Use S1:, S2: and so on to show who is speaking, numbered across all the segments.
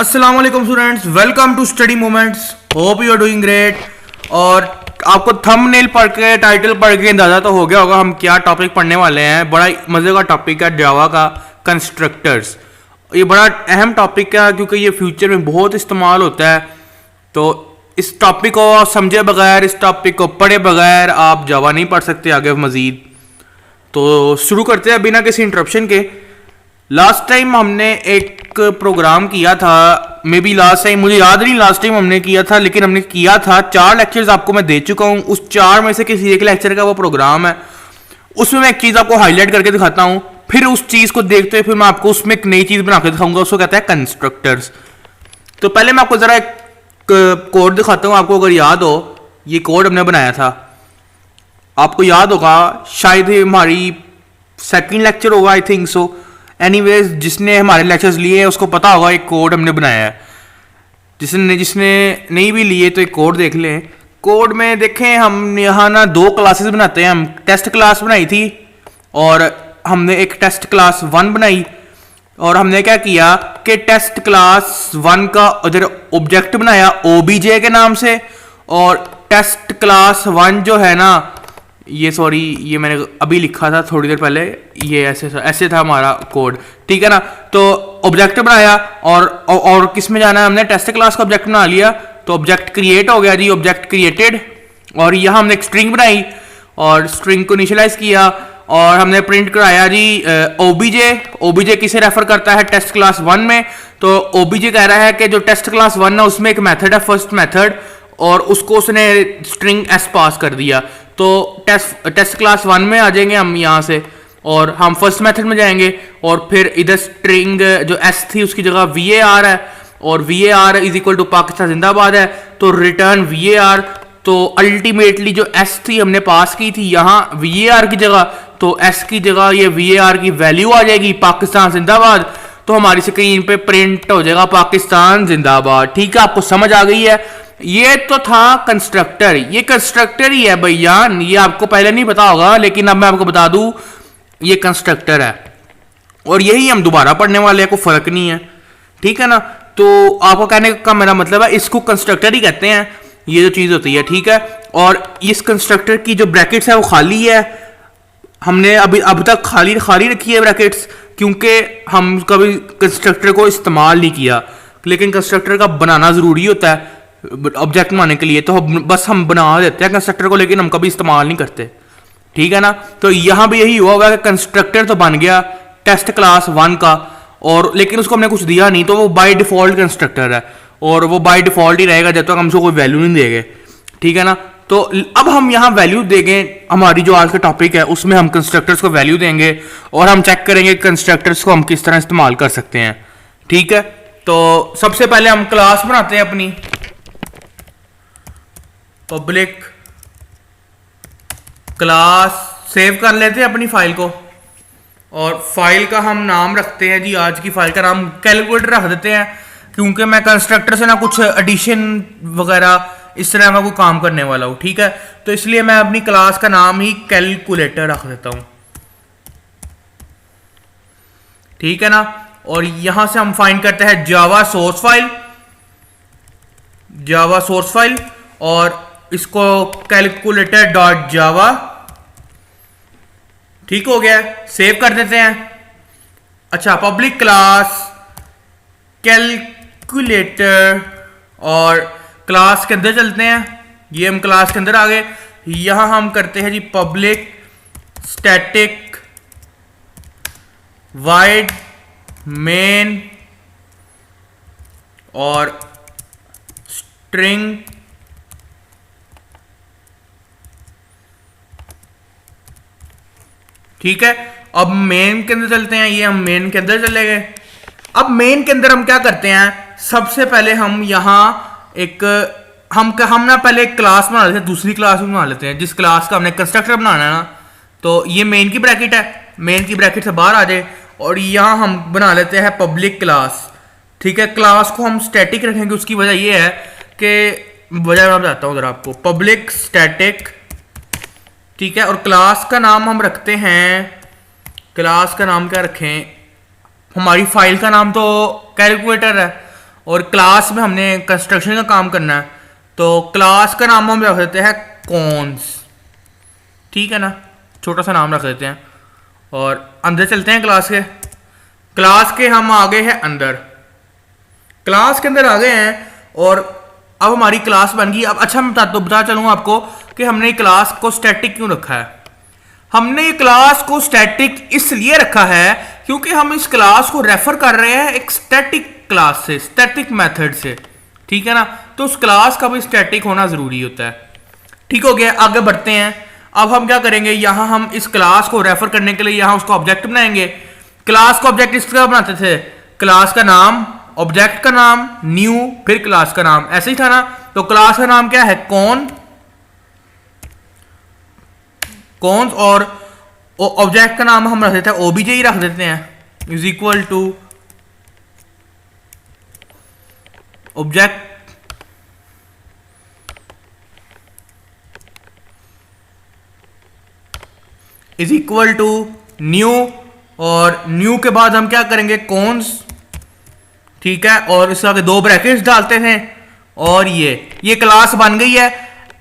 S1: अस्सलाम वालेकुम students, welcome to study moments. Hope you are doing great. और आपको थंबनेल पढ़ के, टाइटल पढ़ के अंदाजा तो हो गया होगा हम क्या टॉपिक पढ़ने वाले हैं। बड़ा मजे का टॉपिक है जावा का कंस्ट्रक्टर्स। ये बड़ा अहम टॉपिक है क्योंकि ये फ्यूचर में बहुत इस्तेमाल होता है। तो इस टॉपिक को समझे बगैर, इस टॉपिक को पढ़े बगैर आप जावा नहीं पढ़ सकते आगे मजीद। तो शुरू करते हैं बिना किसी इंटरप्शन के। लास्ट टाइम हमने एक प्रोग्राम किया था, मे बी लास्ट टाइम, मुझे याद नहीं लास्ट टाइम हमने किया था, लेकिन हमने किया था। 4 लेक्चर्स आपको मैं दे चुका हूँ। उस 4 में से किसी एक लेक्चर का वो प्रोग्राम है। उसमें मैं एक चीज़ आपको हाईलाइट करके दिखाता हूँ, फिर उस चीज़ को देखते हुए फिर मैं आपको उसमें एक नई चीज़ बना के दिखाऊंगा। उसको कहता है कंस्ट्रक्टर्स। तो पहले मैं आपको ज़रा एक कोड दिखाता हूँ। आपको अगर याद हो, ये कोड हमने बनाया था, आपको याद होगा, शायद हमारी सेकंड लेक्चर होगा, आई थिंक सो। एनीवेज, जिसने हमारे लेक्चर्स लिए हैं उसको पता होगा एक कोड हमने बनाया है। जिसने नहीं भी लिए तो एक कोड देख लें। कोड में देखें, हम यहाँ ना 2 क्लासेस बनाते हैं। हम टेस्ट क्लास बनाई थी और हमने एक टेस्ट क्लास 1 बनाई। और हमने क्या किया कि टेस्ट क्लास 1 का उधर ऑब्जेक्ट बनाया ओबीजे के नाम से। और टेस्ट क्लास 1 जो है ना, ये मैंने अभी लिखा था थोड़ी देर पहले, ये ऐसे था हमारा कोड, ठीक है ना। तो ऑब्जेक्ट बनाया और किस में जाना है, हमने टेस्ट क्लास का ऑब्जेक्ट बना लिया। तो ऑब्जेक्ट क्रिएट हो गया जी, ऑब्जेक्ट क्रिएटेड। और यहाँ हमने एक स्ट्रिंग बनाई और स्ट्रिंग को इनिशियलाइज किया और हमने प्रिंट कराया जी ओबीजे किसे रेफर करता है टेस्ट क्लास 1 में। तो ओबीजे कह रहा है कि जो टेस्ट क्लास 1 है उसमें एक मेथड है फर्स्ट मेथड, और उसको उसने स्ट्रिंग एस पास कर दिया। तो टेस्ट क्लास 1 में आ जाएंगे हम यहाँ से और हम फर्स्ट मेथड में जाएंगे और फिर इधर स्ट्रिंग जो एस थी उसकी जगह VAR है और VAR is equal to Pakistan जिंदाबाद है। तो रिटर्न VAR। तो अल्टीमेटली जो एस थी हमने पास की थी यहाँ VAR की जगह, तो एस की जगह ये VAR की वैल्यू आ जाएगी पाकिस्तान जिंदाबाद। तो हमारी स्क्रीन पे प्रिंट हो जाएगा पाकिस्तान जिंदाबाद। ठीक है, आपको समझ आ गई है। ये तो था कंस्ट्रक्टर। ये कंस्ट्रक्टर ही है भैया, ये आपको पहले नहीं पता होगा, लेकिन अब मैं आपको बता दूं ये कंस्ट्रक्टर है और यही हम दोबारा पढ़ने वाले हैं, कोई फर्क नहीं है, ठीक है ना। तो आपको कहने का मेरा मतलब है इसको कंस्ट्रक्टर ही कहते हैं, ये जो चीज़ होती है, ठीक है। और इस कंस्ट्रक्टर की जो ब्रैकेट्स है वो खाली है। हमने अब तक खाली रखी है ब्रैकेट्स, क्योंकि हम कभी कंस्ट्रक्टर को इस्तेमाल नहीं किया। लेकिन कंस्ट्रक्टर का बनाना ज़रूरी होता है ऑब्जेक्ट बनाने के लिए। तो बस हम बना देते हैं कंस्ट्रक्टर को, लेकिन हम कभी इस्तेमाल नहीं करते, ठीक है ना। तो यहाँ भी यही हुआ होगा कि कंस्ट्रक्टर तो बन गया टेस्ट क्लास 1 का, और लेकिन उसको हमने कुछ दिया नहीं, तो वो बाय डिफॉल्ट कंस्ट्रक्टर है और वो बाय डिफॉल्ट ही रहेगा जब तक हम उसको कोई वैल्यू नहीं देंगे, ठीक है ना। तो अब हम यहाँ वैल्यू देंगे, हमारी जो आज का टॉपिक है उसमें हम कंस्ट्रक्टर्स को वैल्यू देंगे और हम चेक करेंगे कंस्ट्रक्टर्स को हम किस तरह इस्तेमाल कर सकते हैं, ठीक है। तो सबसे पहले हम क्लास बनाते हैं अपनी, पब्लिक क्लास। सेव कर लेते हैं अपनी फाइल को और फाइल का हम नाम रखते हैं जी, आज की फाइल का नाम कैलकुलेटर रख देते हैं, क्योंकि मैं कंस्ट्रक्टर से ना कुछ एडिशन वगैरह इस तरह का कोई काम करने वाला हूँ, ठीक है। तो इसलिए मैं अपनी क्लास का नाम ही कैलकुलेटर रख देता हूँ, ठीक है ना। और यहां से हम फाइंड करते हैं जावा सोर्स फाइल और इसको कैलकुलेटर डॉट जावा, ठीक हो गया, सेव कर देते हैं। अच्छा, पब्लिक क्लास कैलकुलेटर और क्लास के अंदर चलते हैं। ये हम क्लास के अंदर आ गए। यहां हम करते हैं जी पब्लिक स्टैटिक वाइड मेन और स्ट्रिंग ठीक है। अब मेन के अंदर चलते हैं। ये हम मेन के अंदर चले गए। अब मेन के अंदर हम क्या करते हैं, सबसे पहले हम यहां एक हम ना पहले एक क्लास बना लेते हैं, दूसरी क्लास भी बना लेते हैं जिस क्लास का हमने कंस्ट्रक्टर बनाना है ना। तो ये मेन की ब्रैकेट है, मेन की ब्रैकेट से बाहर आ जाए और यहां हम बना लेते हैं पब्लिक क्लास, ठीक है। क्लास को हम स्टैटिक रखेंगे, उसकी वजह ये है कि वजह मैं बताता हूं उधर आपको, पब्लिक स्टैटिक, ठीक है। और क्लास का नाम हम रखते हैं, क्लास का नाम क्या रखें, हमारी फाइल का नाम तो कैलकुलेटर है और क्लास में हमने कंस्ट्रक्शन का काम करना है, तो क्लास का नाम हम रख देते हैं कॉन्स, ठीक है ना, छोटा सा नाम रख देते हैं। और अंदर चलते हैं क्लास के हम आ गए हैं अंदर, क्लास के अंदर आ गए हैं और अब हमारी क्लास बन गई। अब अच्छा मैं बता चलूँ आपको कि हमने क्लास को स्टैटिक क्यों रखा है। हमने ये क्लास को स्टैटिक इसलिए रखा है क्योंकि हम इस क्लास को रेफर कर रहे हैं एक स्टैटिक क्लास से, स्टैटिक मेथड से, ठीक है ना। तो उस क्लास का भी स्टैटिक होना जरूरी होता है। ठीक हो गया, आगे बढ़ते हैं। अब हम क्या करेंगे, यहां हम इस क्लास को रेफर करने के लिए यहां उसका ऑब्जेक्ट बनाएंगे। क्लास का ऑब्जेक्ट इस तरह बनाते थे, क्लास का नाम, ऑब्जेक्ट का नाम, न्यू, फिर क्लास का नाम, ऐसे ही था ना। तो क्लास का नाम क्या है, कौन, और ऑब्जेक्ट का नाम हम रख देते हैं ओबीजे ही रख देते हैं, is equal to object is equal to new, और न्यू के बाद हम क्या करेंगे, कॉन्स, ठीक है, और इसके आगे 2 ब्रैकेट्स डालते हैं और ये क्लास बन गई है।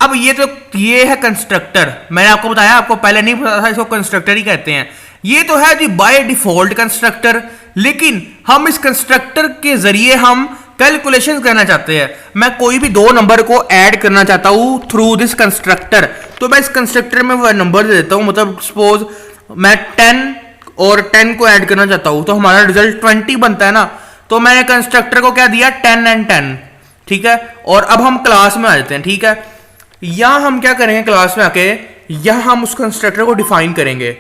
S1: अब ये है कंस्ट्रक्टर, मैंने आपको बताया, आपको पहले नहीं पता था, इसको कंस्ट्रक्टर ही कहते हैं। ये तो है जी बाय डिफॉल्ट कंस्ट्रक्टर, लेकिन हम इस कंस्ट्रक्टर के जरिए हम कैलकुलेशन करना चाहते हैं। मैं कोई भी 2 नंबर को ऐड करना चाहता हूं थ्रू दिस कंस्ट्रक्टर, तो मैं इस कंस्ट्रक्टर में वो नंबर दे देता हूं। मतलब सपोज मैं 10 और 10 को ऐड करना चाहता हूं, तो हमारा रिजल्ट 20 बनता है ना। तो मैंने कंस्ट्रक्टर को क्या दिया, 10 and 10, ठीक है। और अब हम क्लास में आ जाते हैं, ठीक है। यहां हम क्या करेंगे, क्लास में आके यहां हम उस कंस्ट्रक्टर को डिफाइन करेंगे।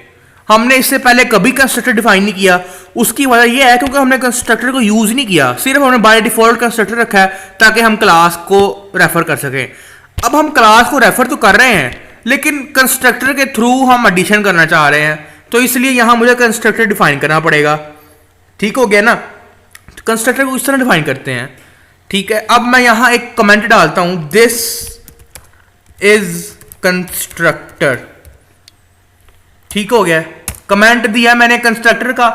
S1: हमने इससे पहले कभी कंस्ट्रक्टर डिफाइन नहीं किया, उसकी वजह यह है क्योंकि हमने कंस्ट्रक्टर को यूज नहीं किया, सिर्फ हमने बाय डिफॉल्ट कंस्ट्रक्टर रखा है ताकि हम क्लास को रेफर कर सकें। अब हम क्लास को रेफर तो कर रहे हैं, लेकिन कंस्ट्रक्टर के थ्रू हम एडिशन करना चाह रहे हैं, तो इसलिए यहां मुझे कंस्ट्रक्टर डिफाइन करना पड़ेगा। ठीक हो गया ना, कंस्ट्रक्टर को इस तरह डिफाइन करते हैं, ठीक है। अब मैं यहां एक कमेंट डालता हूं, दिस इज कंस्ट्रक्टर, ठीक हो गया, कमेंट दिया मैंने कंस्ट्रक्टर का।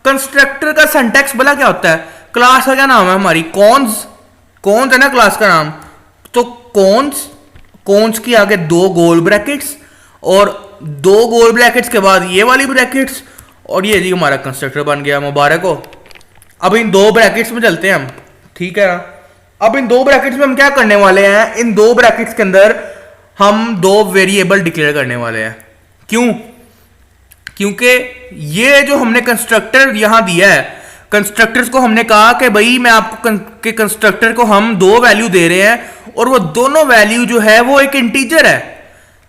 S1: कंस्ट्रक्टर का सिंटैक्स भला क्या होता है, क्लास का क्या नाम है हमारी, कॉन्स है ना क्लास का नाम। तो कॉन्स की आगे 2 गोल ब्रैकेट्स और 2 गोल ब्रैकेट्स के बाद ये वाली ब्रैकेट्स, और ये जी हमारा कंस्ट्रक्टर बन गया, मुबारक हो। अब इन 2 ब्रैकेट्स में चलते हैं हम, ठीक है। अब इन 2 ब्रैकेट्स में हम क्या करने वाले हैं, इन 2 ब्रैकेट्स के अंदर हम 2 वेरिएबल डिक्लेयर करने वाले हैं। क्यों, क्योंकि ये जो हमने कंस्ट्रक्टर यहां दिया है, कंस्ट्रक्टर्स को हमने कहा कि भाई मैं आपको के कंस्ट्रक्टर को हम 2 वैल्यू दे रहे हैं और वो दोनों वैल्यू जो है वो एक इंटीजर है।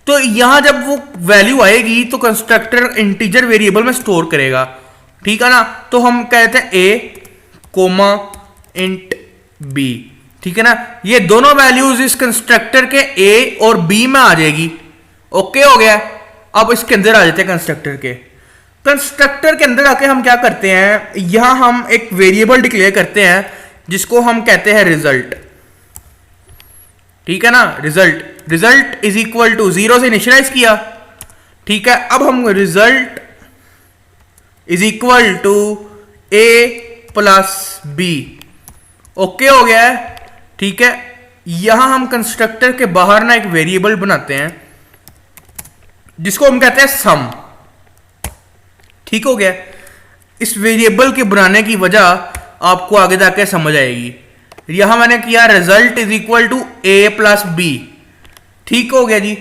S1: तो यहां जब वो वैल्यू आएगी तो कंस्ट्रक्टर इंटीजर वेरिएबल में स्टोर करेगा, ठीक है ना। तो हम कहते हैं a कोमा इंट b, ठीक है ना। ये दोनों वैल्यूज इस कंस्ट्रक्टर के a और b में आ जाएगी, ओके हो गया। अब इसके अंदर आ जाते हैं कंस्ट्रक्टर के अंदर आके हम क्या करते हैं, यहां हम एक वेरिएबल डिक्लेयर करते हैं जिसको हम कहते हैं रिजल्ट, ठीक है ना। रिजल्ट इज इक्वल टू 0 से इनिशियलाइज किया, ठीक है। अब हम result is equal to a plus b, okay हो गया है, ठीक है। यहां हम कंस्ट्रक्टर के बाहर ना एक वेरिएबल बनाते हैं जिसको हम कहते हैं सम, ठीक हो गया। इस वेरिएबल के बनाने की वजह आपको आगे जाके समझ आएगी। यहां मैंने किया result is equal to a plus b, ठीक हो गया जी।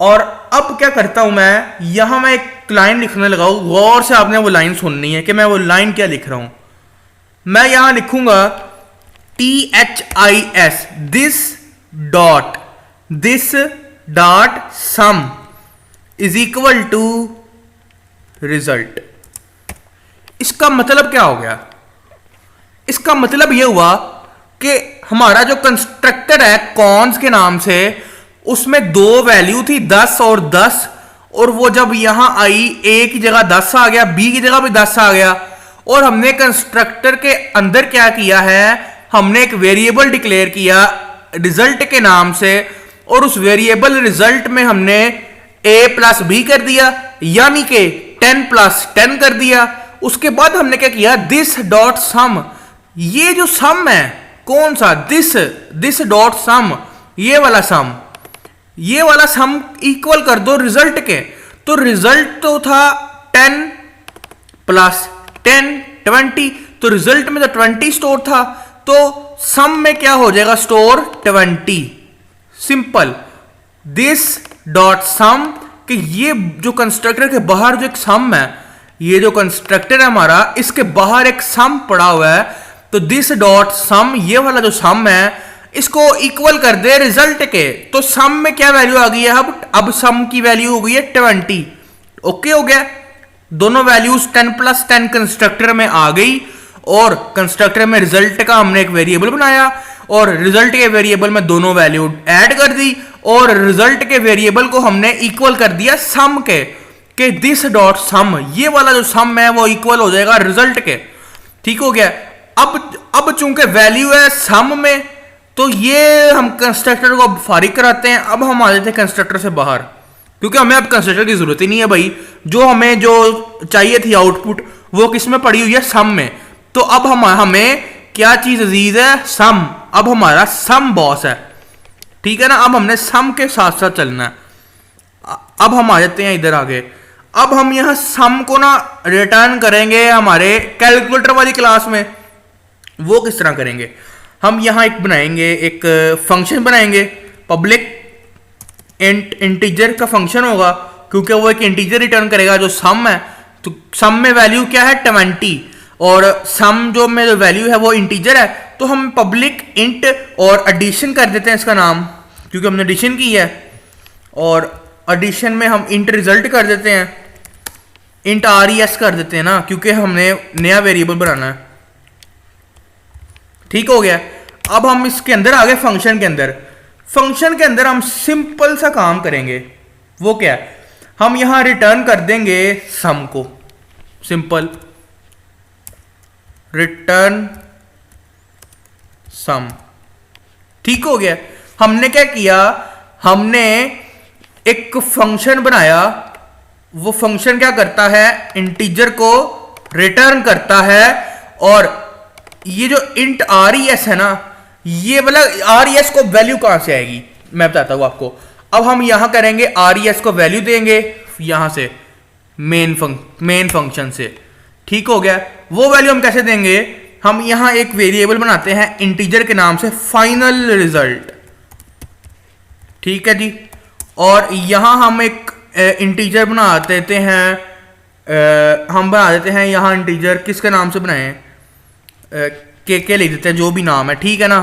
S1: और अब क्या करता हूं मैं, यहां मैं एक लाइन लिखने लगा हूं, गौर से आपने वो लाइन सुननी है कि मैं वो लाइन क्या लिख रहा हूं। मैं यहां लिखूंगा THIS, this dot sum is equal to result. इसका मतलब क्या हो गया, इसका मतलब यह हुआ कि हमारा जो कंस्ट्रक्टर है कॉन्स के नाम से, उसमें 2 वैल्यू थी 10 और 10, और वो जब यहां आई a की जगह 10 आ गया, b की जगह भी 10 आ गया। और हमने कंस्ट्रक्टर के अंदर क्या किया है, हमने एक वेरिएबल डिक्लेयर किया रिजल्ट के नाम से, और उस वेरिएबल रिजल्ट में हमने a प्लस b कर दिया, यानी कि 10 प्लस 10 कर दिया। उसके बाद हमने क्या किया, दिस डॉट सम, ये जो सम है कौन सा? दिस डॉट सम, ये वाला सम इक्वल कर दो रिजल्ट के। तो रिजल्ट तो था 10 प्लस 10 20, तो रिजल्ट में तो 20 स्टोर था, तो सम में क्या हो जाएगा स्टोर? 20। सिंपल। दिस डॉट सम, कि ये जो कंस्ट्रक्टर के बाहर जो एक सम है, ये जो कंस्ट्रक्टर है हमारा, इसके बाहर एक सम पड़ा हुआ है, तो दिस डॉट सम, ये वाला जो सम है इसको इक्वल कर दे रिजल्ट के। तो सम में क्या वैल्यू आ गई है? अब सम की वैल्यू हो गई है 20। ओके हो गया। दोनों वैल्यूज 10 प्लस 10 कंस्ट्रक्टर में आ गई, और कंस्ट्रक्टर में रिजल्ट का हमने एक वेरिएबल बनाया, और रिजल्ट के वेरिएबल में दोनों वैल्यू ऐड कर दी, और रिजल्ट के वेरिएबल को हमने इक्वल कर दिया सम के दिस डॉट सम, ये वाला जो सम है वो इक्वल हो जाएगा रिजल्ट के। ठीक हो गया। अब चूंकि वैल्यू है सम में, तो ये हम कंस्ट्रक्टर को फारिग कराते हैं। अब हम आ जाते हैं कंस्ट्रक्टर से बाहर, क्योंकि हमें अब कंस्ट्रक्टर की जरूरत ही नहीं है भाई। जो चाहिए थी आउटपुट, वो किस में पड़ी हुई है? सम में। तो अब हमें क्या चीज अजीज है? सम। अब हमारा सम बॉस है, ठीक है ना। अब हमने सम के साथ साथ चलना है। अब हम आ जाते हैं इधर आगे। अब हम यहां सम को ना रिटर्न करेंगे हमारे कैलकुलेटर वाली क्लास में। वो किस तरह करेंगे? हम यहां एक फंक्शन बनाएंगे, पब्लिक इंटीजर का फंक्शन होगा, क्योंकि वो एक इंटीजर रिटर्न करेगा जो सम है। तो सम में वैल्यू क्या है? 20, और सम जो में जो वैल्यू है वो इंटीजर है। तो हम पब्लिक इंट और एडिशन कर देते हैं इसका नाम, क्योंकि हमने एडिशन की है, और एडिशन में हम इंट रिजल्ट कर देते हैं, इंट res कर देते हैं ना, क्योंकि हमने नया वेरिएबल बनाना है। ठीक हो गया। अब हम इसके अंदर आगे फंक्शन के अंदर हम सिंपल सा काम करेंगे। वो क्या है? हम यहां रिटर्न कर देंगे सम को। सिंपल रिटर्न सम। ठीक हो गया। हमने क्या किया? हमने एक फंक्शन बनाया। वो फंक्शन क्या करता है? इंटीजर को रिटर्न करता है, और ये जो इंट res है ना, ये वाला res को वैल्यू कहां से आएगी मैं बताता हूं आपको। अब हम यहां करेंगे res को वैल्यू देंगे यहां से मेन फंक्शन से। ठीक हो गया। वो वैल्यू हम कैसे देंगे? हम यहां एक वेरिएबल बनाते हैं इंटीजर के नाम से फाइनल रिजल्ट। ठीक है जी। और यहां हम एक इंटीजर बना देते हैं, यहां इंटीजर किसके नाम से बनाएं? के लिख देते हैं, जो भी नाम है। ठीक है ना।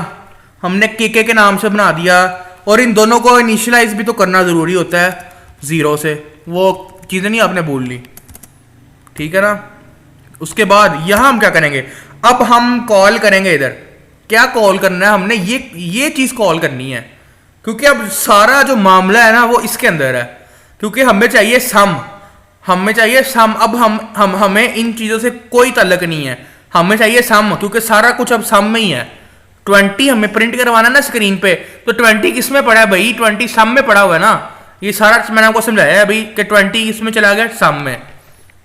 S1: हमने के नाम से बना दिया, और इन दोनों को इनिशियलाइज भी तो करना जरूरी होता है 0 से। वो चीजें नहीं आपने भूल ली, ठीक है ना। उसके बाद यहां हम क्या करेंगे? अब हम कॉल करेंगे इधर। क्या कॉल करना है? हमने ये चीज कॉल करनी है, क्योंकि अब सारा जो मामला है ना वो इसके अंदर है, क्योंकि हमें चाहिए सम। अब हमें इन चीजों से कोई ताल्लुक नहीं है, हमें चाहिए सम, क्योंकि सारा कुछ अब सम में ही है। 20 हमें प्रिंट करवाना ना स्क्रीन पे, तो 20 किस में पड़ा है भाई? 20 सम में पड़ा हुआ है ना। ये सारा मैंने आपको समझाया अभी कि 20 इसमें चला गया सम में,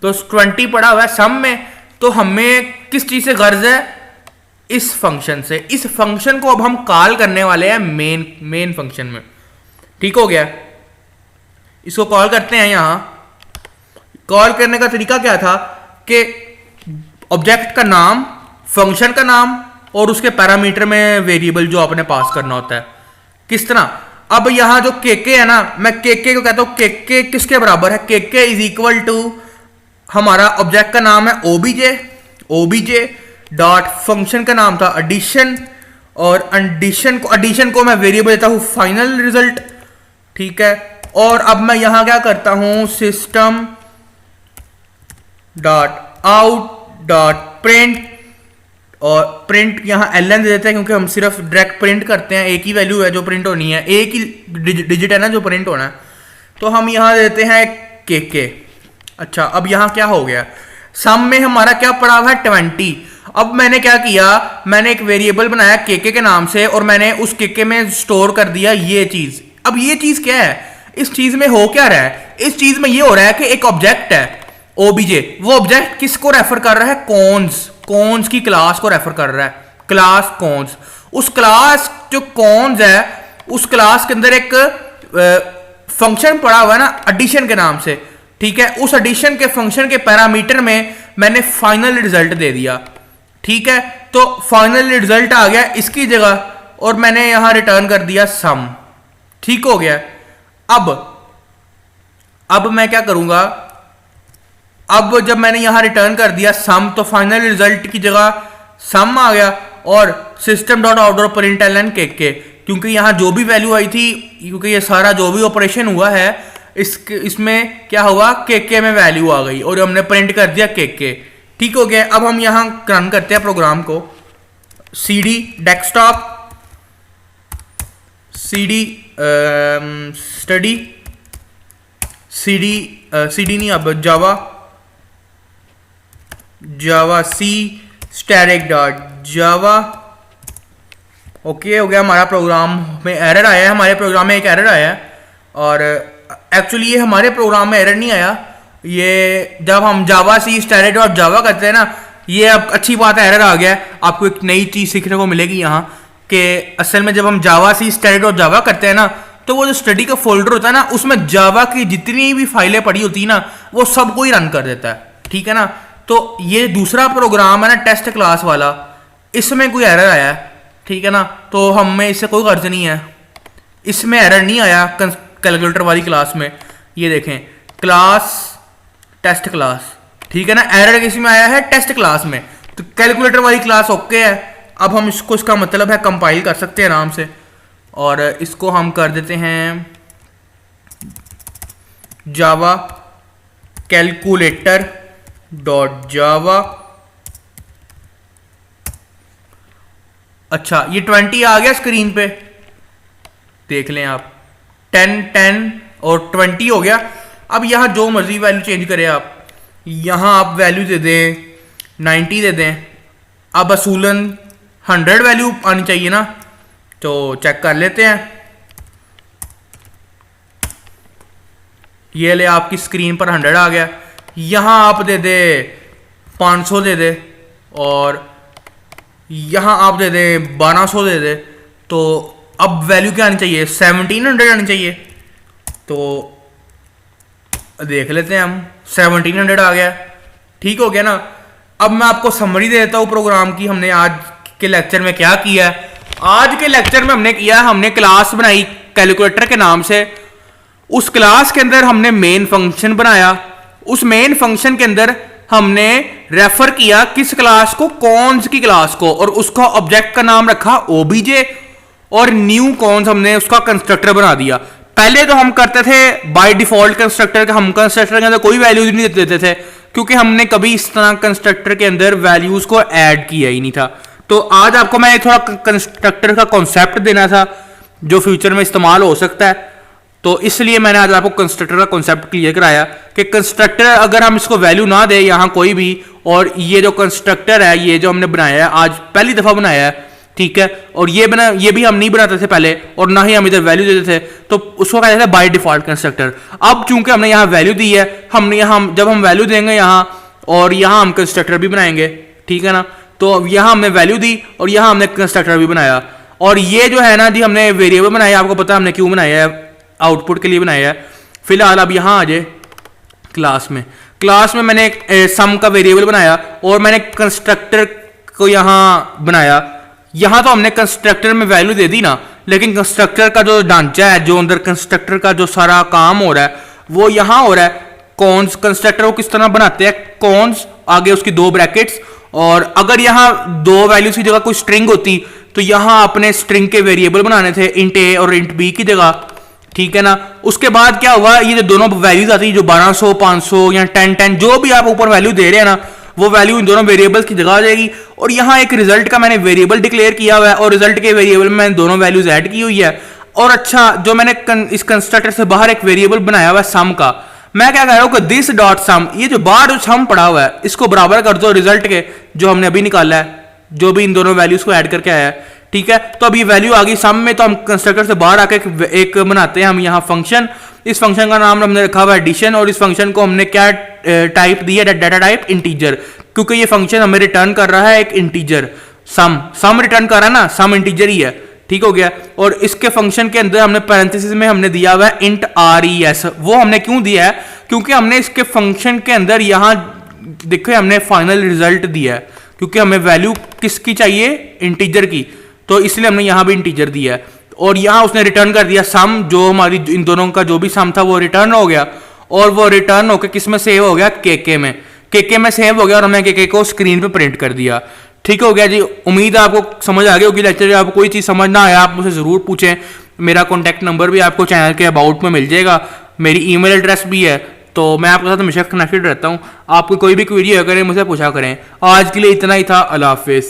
S1: तो 20 पड़ा हुआ है सम में। तो हमें किस चीज से गर्ज है? इस फंक्शन से। इस फंक्शन को अब हम कॉल करने वाले हैं मेन फंक्शन में। ठीक हो गया। इसको कॉल करते हैं। यहां कॉल करने का तरीका क्या था कि ऑब्जेक्ट का नाम, फंक्शन का नाम, और उसके पैरामीटर में वेरिएबल जो आपने पास करना होता है। किस तरह? अब यहां जो के है ना, मैं के को कहता हूं के किसके बराबर है? के इज इक्वल टू, हमारा ऑब्जेक्ट का नाम है ओबीजे डॉट, फंक्शन का नाम था एडिशन, और एडिशन को मैं वेरिएबल देता हूं फाइनल रिजल्ट। ठीक है। और अब मैं यहां क्या करता हूं? System dot out dot print, और प्रिंट यहां ln दे देते हैं, क्योंकि हम सिर्फ डायरेक्ट प्रिंट करते हैं। एक ही वैल्यू है जो प्रिंट होनी है, एक ही डिजिट है ना जो प्रिंट होना है। तो हम यहां देते हैं के। अच्छा, अब यहां क्या हो गया? सम में हमारा क्या पड़ा हुआ है? 20। अब मैंने क्या किया? मैंने एक वेरिएबल बनाया के नाम से, और मैंने उस के में स्टोर कर दिया ये चीज। अब ये चीज क्या है? इस चीज में हो क्या रहा है? इस चीज में ये हो रहा है कि एक ऑब्जेक्ट है ओबीजे, वो ऑब्जेक्ट किसको रेफर कर रहा है? कॉन्स की क्लास को रेफर कर रहा है, क्लास कॉन्स। उस क्लास जो कॉन्स है उस क्लास के अंदर एक फंक्शन पड़ा हुआ है ना एडिशन के नाम से, ठीक है। उस एडिशन के फंक्शन के पैरामीटर में मैंने फाइनल रिजल्ट दे दिया, ठीक है। तो फाइनल रिजल्ट आ गया इसकी जगह और मैंने यहां रिटर्न कर दिया सम, ठीक हो गया। अब मैं क्या करूंगा, अब जब मैंने यहां रिटर्न कर दिया सम तो फाइनल रिजल्ट की जगह सम आ गया और system dot out dot println के, क्योंकि यहां जो भी वैल्यू आई थी, क्योंकि ये सारा जो भी ऑपरेशन हुआ है इसमें क्या हुआ, के में वैल्यू आ गई और हमने प्रिंट कर दिया के, ठीक हो गया। अब हम यहां रन करते हैं प्रोग्राम को, cd desktop cd study cd नहीं, अब जावा सी स्टैटिक डॉट जावा। ओके हो गया हमारा प्रोग्राम में एरर आया है, हमारे प्रोग्राम में एक एरर आया है और एक्चुअली ये हमारे प्रोग्राम में एरर नहीं आया, ये जब हम जावा सी स्टैटिक डॉट जावा करते हैं ना, ये अब अच्छी बात है एरर आ गया है। आपको एक नई चीज़ सीखने को मिलेगी यहाँ कि असल में जब हम जावा सी स्टैटिक डॉट जावा करते हैं ना, तो वो जो स्टडी का फोल्डर होता है ना, उसमें जावा की जितनी भी फाइलें पड़ी होती है ना, वो सबको ही रन कर देता है, ठीक है ना। तो ये दूसरा प्रोग्राम है ना टेस्ट क्लास वाला, इसमें कोई एरर आया है, ठीक है ना। तो हमें इससे कोई गर्ज नहीं है, इसमें एरर नहीं आया कैलकुलेटर वाली क्लास में। ये देखें क्लास टेस्ट क्लास, ठीक है ना। एरर किसी में आया है टेस्ट क्लास में, तो कैलकुलेटर वाली क्लास ओके है। अब हम इसको, इसका मतलब है कंपाइल कर सकते हैं आराम से और इसको हम कर देते हैं जावा कैलकुलेटर डॉट जावा। अच्छा ये 20 आ गया स्क्रीन पे, देख लें आप, 10 और 20 हो गया। अब यहां जो मर्जी वैल्यू चेंज करें आप, यहां आप वैल्यू दे दें 90 दे दें। अब असूलन 100 वैल्यू आनी चाहिए ना, तो चेक कर लेते हैं। ये ले आपकी स्क्रीन पर 100 आ गया। यहां आप दे दे 500 दे दे और यहां आप दे दे 1200 दे दे, तो अब वैल्यू क्या आनी चाहिए, 1700 आनी चाहिए। तो देख लेते हैं हम, 1700 आ गया, ठीक हो गया ना। अब मैं आपको समरी दे देता हूं प्रोग्राम की, हमने आज के लेक्चर में क्या किया है। आज के लेक्चर में हमने क्लास बनाई कैलकुलेटर के नाम से। उस क्लास के अंदर हमने मेन फंक्शन बनाया, उस मेन फंक्शन के अंदर हमने रेफर किया किस क्लास को, कॉन्स की क्लास को, और उसका ऑब्जेक्ट का नाम रखा ओबीजे और न्यू कॉन्स हमने उसका कंस्ट्रक्टर बना दिया। पहले तो हम करते थे बाय डिफॉल्ट कंस्ट्रक्टर का, हम कंस्ट्रक्टर के अंदर कोई वैल्यूज नहीं देते थे क्योंकि हमने कभी इस तरह कंस्ट्रक्टर के अंदर वैल्यूज को ऐड किया ही नहीं था। तो आज आपको मैं थोड़ा कंस्ट्रक्टर का कॉन्सेप्ट देना था जो फ्यूचर में इस्तेमाल हो सकता है, तो इसलिए मैंने आज आपको कंस्ट्रक्टर का कॉन्सेप्ट क्लियर कराया कि कंस्ट्रक्टर अगर हम इसको वैल्यू ना दे यहाँ कोई भी, और ये जो कंस्ट्रक्टर है ये जो हमने बनाया है आज पहली दफा बनाया है, ठीक है, और ये भी हम नहीं बनाते थे पहले और ना ही हम इधर वैल्यू देते थे, तो उसको कहते थे बाय डिफॉल्ट कंस्ट्रक्टर। अब चूंकि हमने यहाँ वैल्यू दी है, हमने यहाँ जब हम वैल्यू देंगे यहाँ और यहाँ हम कंस्ट्रक्टर भी बनाएंगे, ठीक है ना। तो यहाँ हमने वैल्यू दी और यहाँ हमने कंस्ट्रक्टर भी बनाया, और ये जो है ना जी हमने वेरिएबल बनाया, आपको पता है हमने क्यों बनाया है, आउटपुट के लिए बनाया है। फिलहाल अब यहाँ आ जाए क्लास में मैंने एक सम का वेरिएबल बनाया और मैंने कंस्ट्रक्टर को यहाँ बनाया। यहाँ तो हमने कंस्ट्रक्टर में वैल्यू दे दी ना, लेकिन कंस्ट्रक्टर का जो ढांचा है, जो अंदर कंस्ट्रक्टर का जो सारा काम हो रहा है वो यहाँ हो रहा है। कॉन्स कंस्ट्रक्टर को किस तरह बनाते हैं, कॉन्स आगे उसकी 2 ब्रैकेट्स, और अगर यहाँ 2 वैल्यूज की जगह कोई स्ट्रिंग होती तो यहाँ अपने स्ट्रिंग के वेरिएबल बनाने थे, इंट ए और इंट बी की जगह, ठीक है ना। उसके बाद क्या हुआ, ये जो दोनों वैल्यूज आती है जो 1200 500 या 10 जो भी आप ऊपर वैल्यू दे रहे हैं ना, वो वैल्यू इन दोनों वेरिएबल्स की जगह आ जाएगी। और यहाँ एक रिजल्ट का मैंने वेरिएबल डिक्लेयर किया हुआ है और रिजल्ट के वेरिएबल में मैंने दोनों वैल्यूज ऐड की हुई है। और अच्छा जो मैंने इस कंस्ट्रक्टर से बाहर एक वेरिएबल बनाया हुआ है सम का, मैं क्या कह रहा हूँ कि दिस डॉट सम, ये जो बाहर जो सम पड़ा हुआ है इसको बराबर कर दो रिजल्ट के जो हमने अभी निकाला है, जो भी इन दोनों वैल्यूज को ऐड करके आया है, ठीक है। तो अब ये वैल्यू आ गई सम में, तो हम कंस्ट्रक्टर से बाहर आके एक बनाते हैं हम यहाँ फंक्शन। इस फंक्शन का नाम हमने रखा हुआ है एडिशन, और इस फंक्शन को हमने क्या टाइप दी है, डाटा टाइप इंटीजर, क्योंकि ये फंक्शन हमें रिटर्न कर रहा है एक इंटीजर। सम रिटर्न कर रहा है ना, सम इंटीजर ही है, ठीक हो गया। और इसके फंक्शन के अंदर हमने पैरेंथेसिस में हमने दिया हुआ है इंट res। वो हमने क्यों दिया है, क्योंकि हमने इसके फंक्शन के अंदर यहां देखो हमने फाइनल रिजल्ट दिया है, क्योंकि हमें वैल्यू किसकी चाहिए, इंटीजर की, तो इसलिए हमने यहां भी इंटीजर दिया है। और यहां उसने रिटर्न कर दिया सम, जो हमारी इन दोनों का जो भी सम था वो रिटर्न हो गया, और वो रिटर्न होकर किस में सेव हो गया, केके में, केके में सेव हो गया, और हमने केके को स्क्रीन पे प्रिंट कर दिया। ठीक हो गया जी, उम्मीद है आपको समझ आ गई होगी लेक्चर। आपको कोई चीज़ समझ ना आया आप मुझे ज़रूर पूछें, मेरा कॉन्टैक्ट नंबर भी आपको चैनल के अबाउट में मिल जाएगा, मेरी ईमेल एड्रेस भी है, तो मैं आपके साथ हमेशा कनेक्टेड रहता हूँ। आपको कोई भी क्वेरी अगर मुझसे पूछा करें। आज के लिए इतना ही था, अल्लाह हाफिज़।